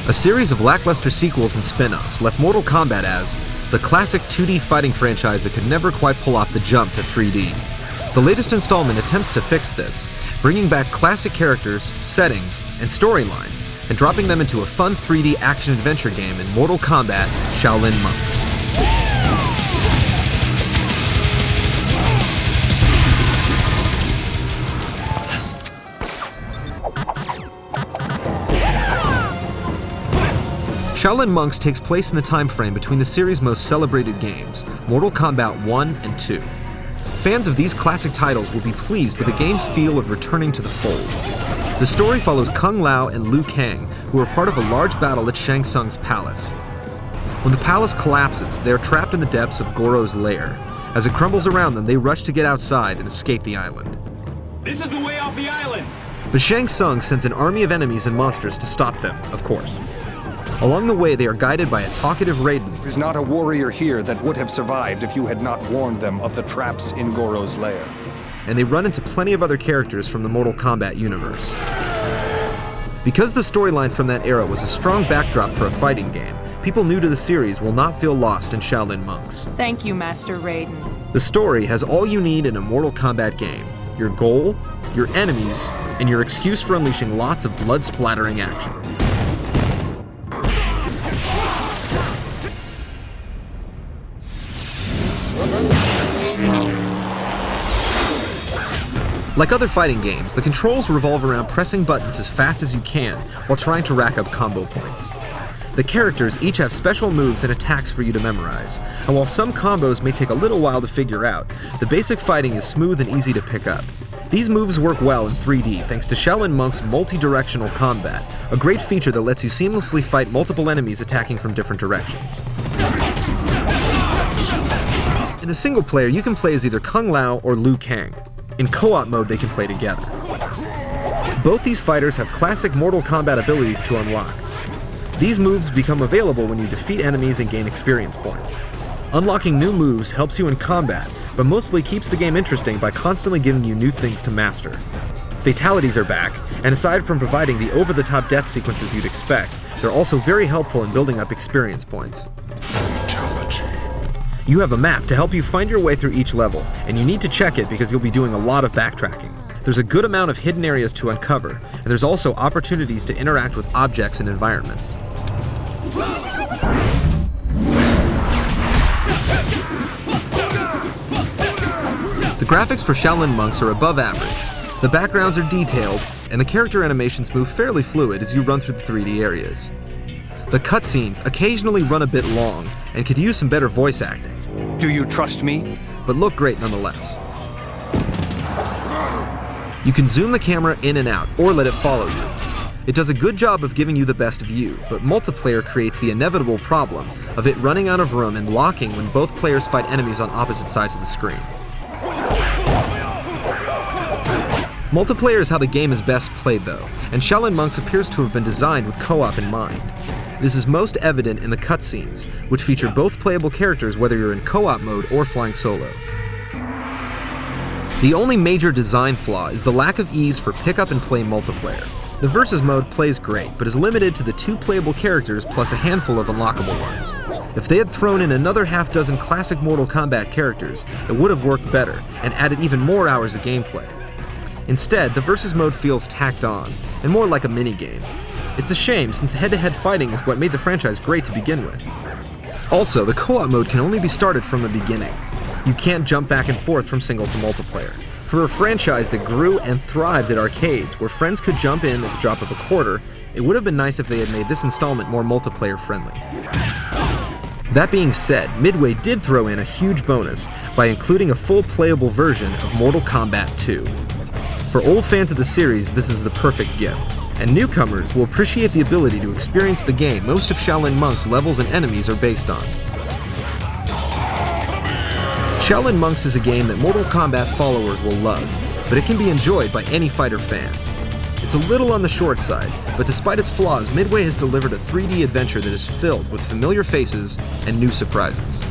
A series of lackluster sequels and spin-offs left Mortal Kombat as the classic 2D fighting franchise that could never quite pull off the jump to 3D. The latest installment attempts to fix this, bringing back classic characters, settings, and storylines, and dropping them into a fun 3D action-adventure game in Mortal Kombat Shaolin Monks. Shaolin Monks takes place in the time frame between the series' most celebrated games, Mortal Kombat 1 and 2. Fans of these classic titles will be pleased with the game's feel of returning to the fold. The story follows Kung Lao and Liu Kang, who are part of a large battle at Shang Tsung's palace. When the palace collapses, they are trapped in the depths of Goro's lair. As it crumbles around them, they rush to get outside and escape the island. This is the way off the island! But Shang Tsung sends an army of enemies and monsters to stop them, of course. Along the way, they are guided by a talkative Raiden. There's not a warrior here that would have survived if you had not warned them of the traps in Goro's lair. And they run into plenty of other characters from the Mortal Kombat universe. Because the storyline from that era was a strong backdrop for a fighting game, people new to the series will not feel lost in Shaolin Monks. Thank you, Master Raiden. The story has all you need in a Mortal Kombat game: your goal, your enemies, and your excuse for unleashing lots of blood-splattering action. Like other fighting games, the controls revolve around pressing buttons as fast as you can while trying to rack up combo points. The characters each have special moves and attacks for you to memorize, and while some combos may take a little while to figure out, the basic fighting is smooth and easy to pick up. These moves work well in 3D thanks to Shaolin Monk's multi-directional combat, a great feature that lets you seamlessly fight multiple enemies attacking from different directions. In the single player, you can play as either Kung Lao or Liu Kang. In co-op mode, they can play together. Both these fighters have classic Mortal Kombat abilities to unlock. These moves become available when you defeat enemies and gain experience points. Unlocking new moves helps you in combat, but mostly keeps the game interesting by constantly giving you new things to master. Fatalities are back, and aside from providing the over-the-top death sequences you'd expect, they're also very helpful in building up experience points. You have a map to help you find your way through each level, and you need to check it because you'll be doing a lot of backtracking. There's a good amount of hidden areas to uncover, and there's also opportunities to interact with objects and environments. The graphics for Shaolin Monks are above average. The backgrounds are detailed, and the character animations move fairly fluid as you run through the 3D areas. The cutscenes occasionally run a bit long and could use some better voice acting. Do you trust me? But look great nonetheless. You can zoom the camera in and out, or let it follow you. It does a good job of giving you the best view, but multiplayer creates the inevitable problem of it running out of room and locking when both players fight enemies on opposite sides of the screen. Multiplayer is how the game is best played though, and Shaolin Monks appears to have been designed with co-op in mind. This is most evident in the cutscenes, which feature both playable characters whether you're in co-op mode or flying solo. The only major design flaw is the lack of ease for pick-up and play multiplayer. The Versus mode plays great, but is limited to the 2 playable characters plus a handful of unlockable ones. If they had thrown in another half-dozen classic Mortal Kombat characters, it would have worked better, and added even more hours of gameplay. Instead, the Versus mode feels tacked on, and more like a minigame. It's a shame, since head-to-head fighting is what made the franchise great to begin with. Also, the co-op mode can only be started from the beginning. You can't jump back and forth from single to multiplayer. For a franchise that grew and thrived at arcades, where friends could jump in at the drop of a quarter, it would have been nice if they had made this installment more multiplayer friendly. That being said, Midway did throw in a huge bonus by including a full playable version of Mortal Kombat 2. For old fans of the series, this is the perfect gift, and newcomers will appreciate the ability to experience the game most of Shaolin Monks' levels and enemies are based on. Shaolin Monks is a game that Mortal Kombat followers will love, but it can be enjoyed by any fighter fan. It's a little on the short side, but despite its flaws, Midway has delivered a 3D adventure that is filled with familiar faces and new surprises.